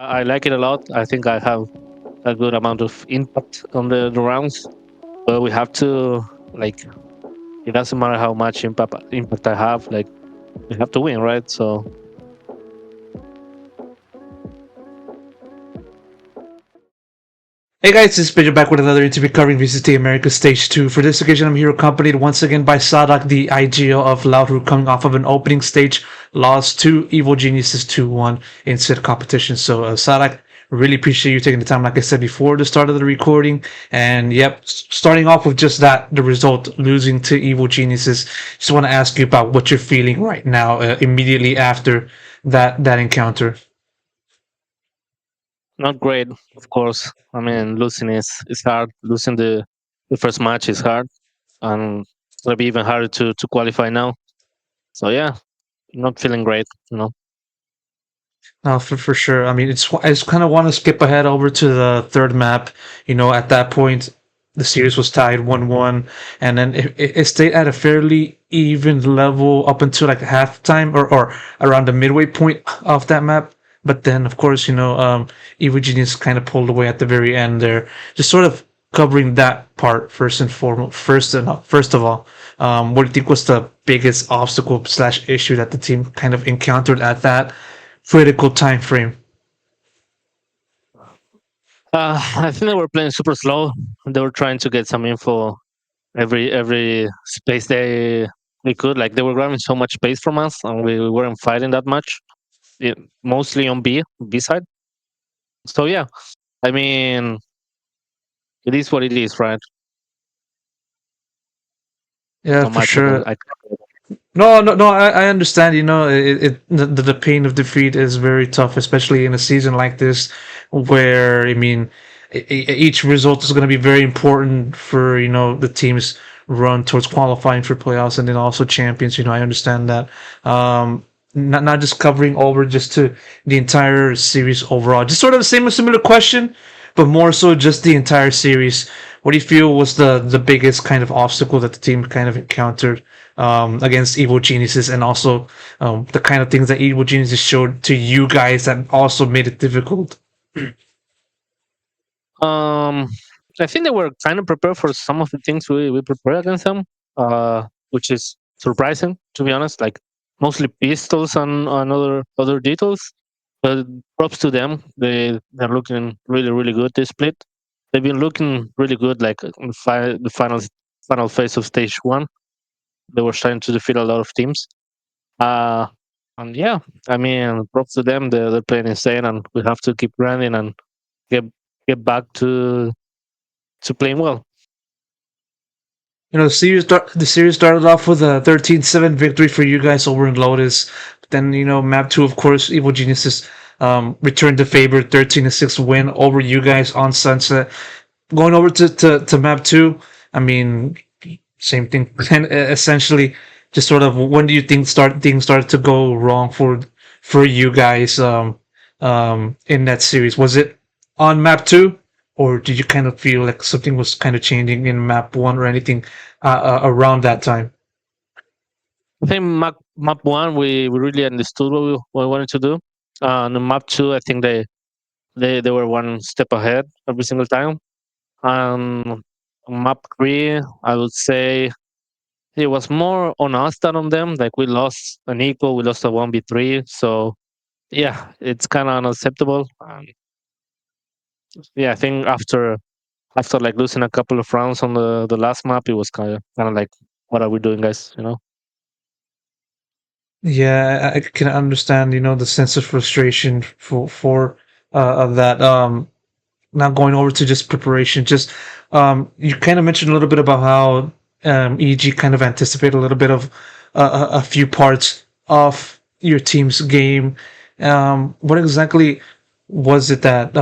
I like it a lot. I think I have a good amount of impact on the rounds. But we have to like it doesn't matter how much impact I have. Like we have to win, right? So Hey guys, this is Pedro back with another interview covering VCT America Stage 2. For this occasion, I'm here accompanied once again by Saadhak, the IGL of Loudgg, coming off of an opening stage loss to Evil Geniuses 2-1 in said competition. So, Saadhak, really appreciate you taking the time, like I said before, the start of the recording. And yep, starting off with just that, the result, losing to Evil Geniuses. Just want to ask you about what you're feeling right now, immediately after that encounter. not great, of course. I mean, losing is hard. Losing the first match is hard, and it's gonna be even harder to qualify now. So yeah, not feeling great. You know. For sure. I mean, I just kind of want to skip ahead over to the third map. At that point, the series was tied 1-1, and then it stayed at a fairly even level up until like halftime or around the midway point of that map. But then, of course, Evil Genius kind of pulled away at the very end there. Just sort of covering that part first and foremost. First of all, what do you think was the biggest obstacle slash issue that the team kind of encountered at that critical time frame? I think they were playing super slow. They were trying to get some info every space they could. Like they were grabbing so much space from us, and we weren't fighting that much. Mostly on B side. So yeah, I mean, it is what it is, right? Yeah, Not for much I can. sure. No, no, no. I understand. The pain of defeat is very tough, especially in a season like this, where I mean, each result is going to be very important for the team's run towards qualifying for playoffs and then also champions. I understand that. Not just covering over just to the entire series overall. Just sort of the same a similar question, but more so just the entire series. What do you feel was the biggest kind of obstacle that the team kind of encountered against Evil Geniuses, and also the kind of things that Evil Geniuses showed to you guys that also made it difficult? Um, I think they were kind of prepared for some of the things we prepared against them, which is surprising to be honest. Like mostly pistols and other details. But props to them. They're looking really good. This split. They've been looking really good. Like in the final phase of stage one, they were trying to defeat a lot of teams. Uh, and yeah, I mean, props to them. They're playing insane, and we have to keep grinding and get get back to playing well. The series started off with a 13-7 victory for you guys over in Lotus. Then map two, of course, Evil Geniuses returned the favor, 13-6 win over you guys on Sunset. Going over to map two, I mean, same thing. And essentially, just sort of, when do you think things started to go wrong for you guys in that series? Was it on map two, or did you kind of feel like something was kind of changing in map one or anything around that time? I think map one we really understood what we wanted to do. And map two, I think they were one step ahead every single time. And map three, I would say it was more on us than on them. Like we lost an equal, we lost a 1v3. So yeah, it's kind of unacceptable. Yeah, I think after like losing a couple of rounds on the last map, it was kind of like, what are we doing, guys? You know. Yeah, I can understand, the sense of frustration for of that. Now going over to just preparation, just you kind of mentioned a little bit about how EG kind of anticipated a little bit of a few parts of your team's game. What exactly was it that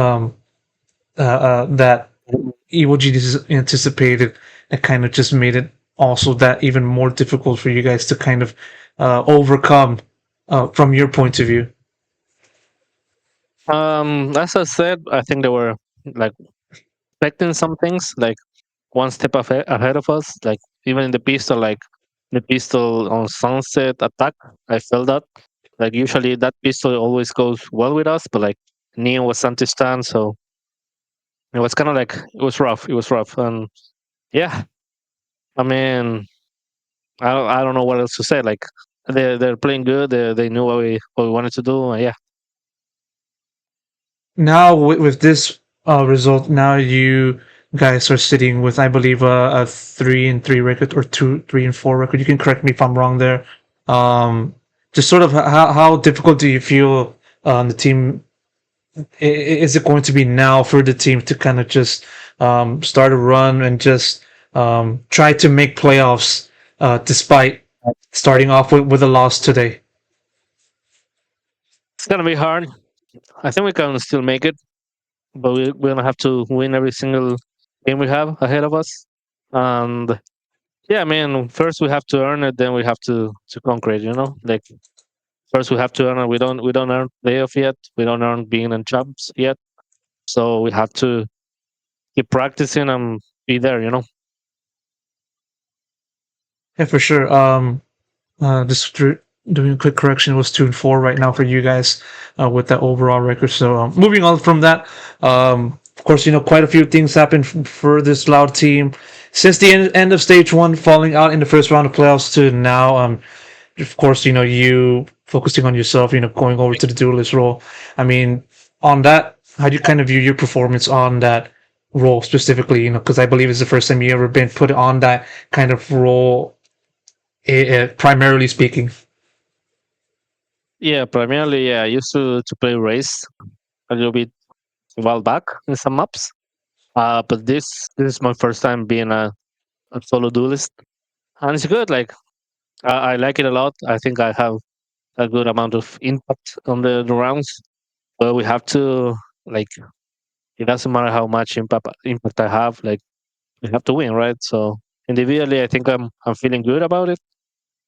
Evil Genius anticipated that kind of just made it also that even more difficult for you guys to kind of overcome from your point of view? As I said, I think they were like expecting some things like one step ahead of us. Like even in the pistol, like the pistol on sunset attack, I felt that. Like usually that pistol always goes well with us, but like Neo was anti-stand, so it was kind of like it was rough. It was rough, and yeah, I mean, I don't know what else to say. Like they're playing good. They knew what we wanted to do. And yeah, Now with this result, now you guys are sitting with, I believe, a 3-3 record or 2-3-4 record. You can correct me if I'm wrong there. Um, just sort of how difficult do you feel on the team? Is it going to be now for the team to kind of just start a run and just try to make playoffs despite starting off with a loss today? it's gonna be hard. I think we can still make it, but we're gonna have to win every single game we have ahead of us. And yeah, I mean, first we have to earn it, then we have to conquer it. You know, like first we have to earn it. We don't earn playoff yet. We don't earn being in champs yet. So we have to keep practicing and be there. You know. Yeah, for sure. Just doing a quick correction, it was 2-4 right now for you guys with that overall record. So moving on from that, of course, quite a few things happened for this Loud team since the end of stage one, falling out in the first round of playoffs to now. Of course, you focusing on yourself, going over to the duelist role. I mean, on that, how do you kind of view your performance on that role specifically? Because I believe it's the first time you ever been put on that kind of role, primarily speaking. Yeah, primarily, yeah. I used to play race a little bit a while back in some maps. But this is my first time being a solo duelist, and it's good. Like I like it a lot. I think I have a good amount of impact on the rounds. But we have to like it doesn't matter how much impact I have. Like we have to win, right? So individually, I think I'm feeling good about it.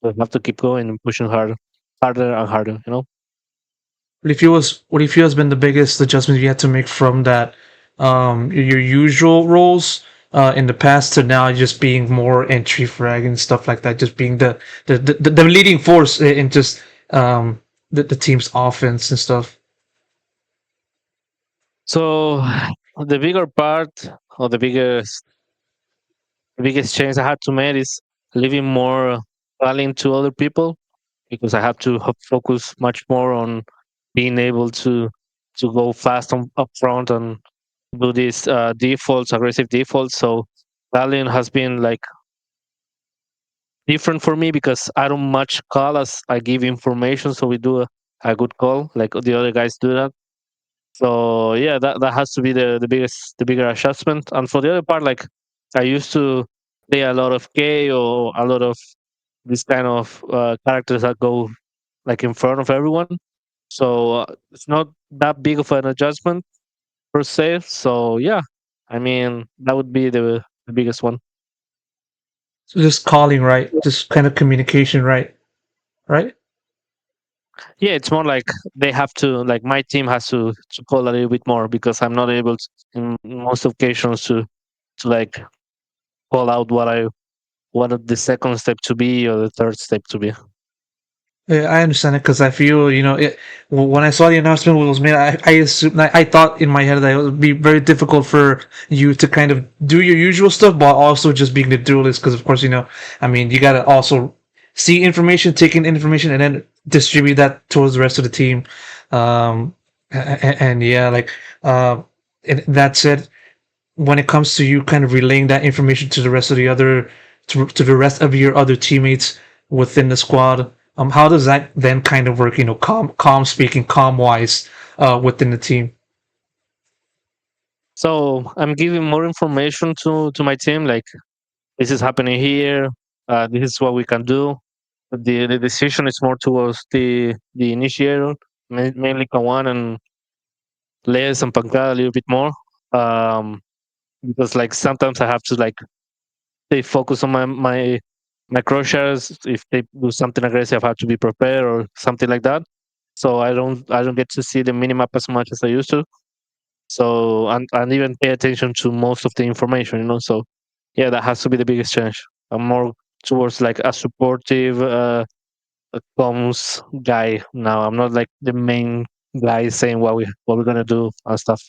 We have to keep going and pushing harder and harder. You know. What do you feel has been the biggest adjustment you had to make from that your usual roles in the past to now just being more entry frag and stuff like that, just being the leading force in just the team's offense and stuff. So the bigger part or the biggest change I had to make is leaving more talent to other people because I have to focus much more on being able to go fast on up front and do these defaults, aggressive defaults. So talent has been like different for me because I don't much call as I give information. So we do a good call, like the other guys do that. So yeah, that has to be the bigger adjustment. And for the other part, like I used to play a lot of K or a lot of these kind of characters that go like in front of everyone. So it's not that big of an adjustment per se. So yeah, I mean that would be the biggest one. So just calling right, just kind of communication right, right? Yeah, it's more like they have to like my team has to call a little bit more because I'm not able to, in most occasions to like call out what the second step to be or the third step to be. Yeah, I understand it because I feel, when I saw the announcement was made, I assumed, I thought in my head that it would be very difficult for you to kind of do your usual stuff, but also just being the duelist. Because of course, I mean, you gotta also see information, take in information, and then distribute that towards the rest of the team. And yeah, like, and that said, when it comes to you kind of relaying that information to the rest of the other to the rest of your other teammates within the squad, how does that then kind of work, calm speaking, calm wise, within the team? So I'm giving more information to my team, like this is happening here, this is what we can do. The decision is more towards the initiator, mainly Kawan and Les and Pancada a little bit more. Um, because like sometimes I have to like stay focused on my crochet. If they do something aggressive, I have to be prepared or something like that. So I don't get to see the minimap as much as I used to. So and even pay attention to most of the information, So yeah, that has to be the biggest change. I'm more towards like a supportive comms guy now. I'm not like the main guys saying what we're gonna do and stuff.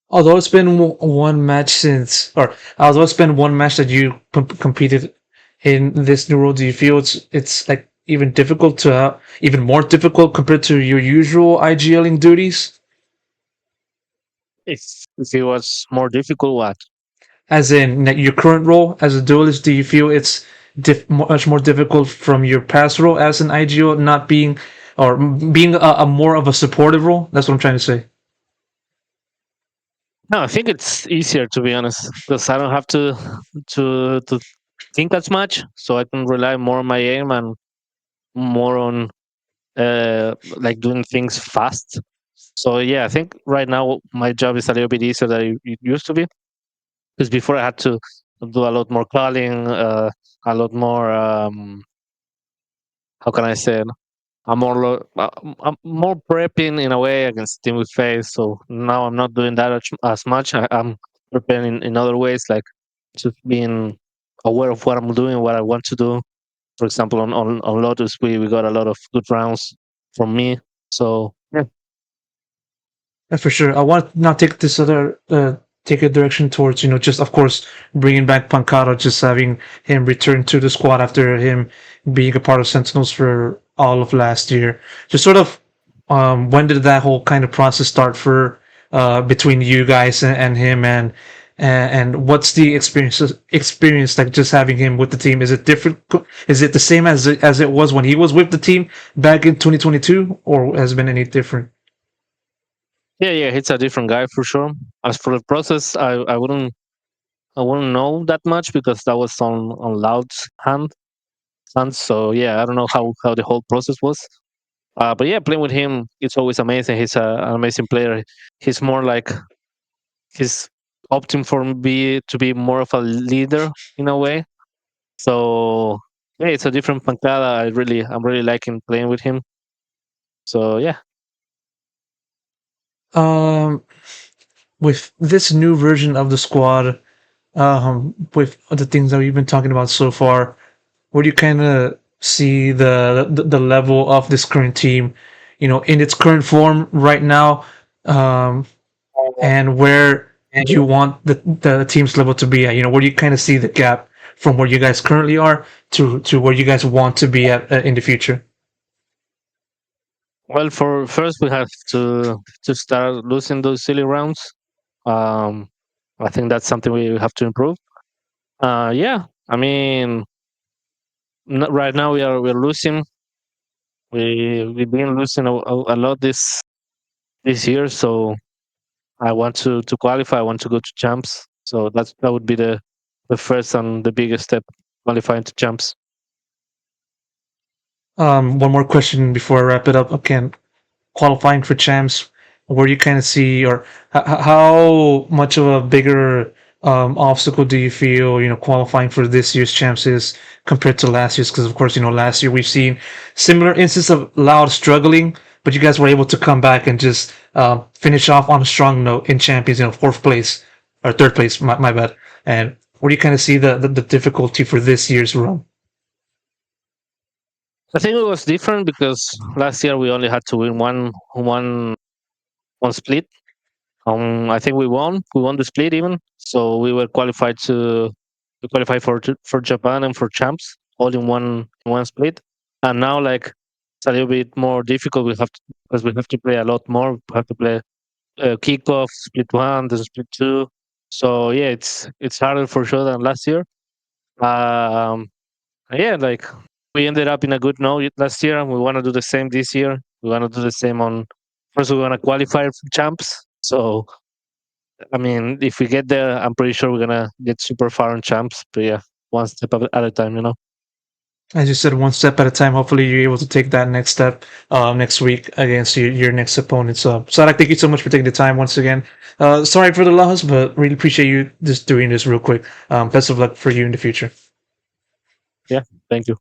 Although it's been one match since, or although it's been one match that you competed in this new role, do you feel it's like even difficult to even more difficult compared to your usual IGLing duties? If it was more difficult, what? As in like, your current role as a duelist, do you feel it's much more difficult from your past role as an IGO, not being or being a more of a supportive role? That's what I'm trying to say. No, I think it's easier to be honest because I don't have to think as much, so I can rely more on my aim and more on like doing things fast. So yeah, I think right now my job is a little bit easier than it used to be because before I had to do a lot more calling, a lot more. How can I say it? I'm more prepping in a way against team with face. So now I'm not doing that as much. I'm preparing in other ways, like just being aware of what I'm doing, what I want to do. For example, on Lotus, we got a lot of good rounds from me. So yeah, For sure. I want to now take this other take a direction towards just of course bringing back Pancada, just having him return to the squad after him being a part of Sentinels for all of last year. Just sort of when did that whole kind of process start for between you guys and him and what's the experience like just having him with the team? Is it different? Is it the same as it was when he was with the team back in 2022, or has it been any different? yeah, he's a different guy for sure. As for the process, I wouldn't know that much because that was on Loud's hands. So yeah, I don't know how the whole process was. But yeah, playing with him, it's always amazing. He's an amazing player. He's more like he's opting for be to be more of a leader in a way. So yeah, it's a different pancada. I'm really liking playing with him. So yeah, Um, with this new version of the squad, with the things that we've been talking about so far, where do you kind of see the level of this current team, in its current form right now, um, and where do you want the team's level to be at? Where do you kind of see the gap from where you guys currently are to where you guys want to be at in the future? well, for first we have to start losing those silly rounds. Um, I think that's something we have to improve. Yeah, I mean, right now we're losing. We've been losing a lot this year, so I want to qualify. I want to go to champs. So that would be the first and the biggest step, qualifying to champs. One more question before I wrap it up. Again, qualifying for champs, where you kind of see, or how much of a bigger obstacle do you feel, qualifying for this year's champs is compared to last year's? Because of course, last year we've seen similar instances of Loud struggling, but you guys were able to come back and just finish off on a strong note in champions, fourth place or third place, my bad. And where do you kind of see the difficulty for this year's run? I think it was different because last year we only had to win one split. I think we won. We won the split even, so we were qualified to qualify for Japan and for champs all in one split. And now like it's a little bit more difficult. We have to because we have to play a lot more. We have to play kickoff, split one, then split two. So yeah, it's harder for sure than last year. Um, yeah, like we ended up in a good note last year, and we want to do the same this year. We want to do the same on first. We want to qualify for champs. So I mean, if we get there, I'm pretty sure we're gonna get super far on champs. But yeah, one step at a time, you know. As you said, one step at a time. Hopefully, you're able to take that next step next week against your next opponent. So, Saadhak, thank you so much for taking the time once again. Sorry for the loss, but really appreciate you just doing this real quick. Best of luck for you in the future. Yeah, thank you.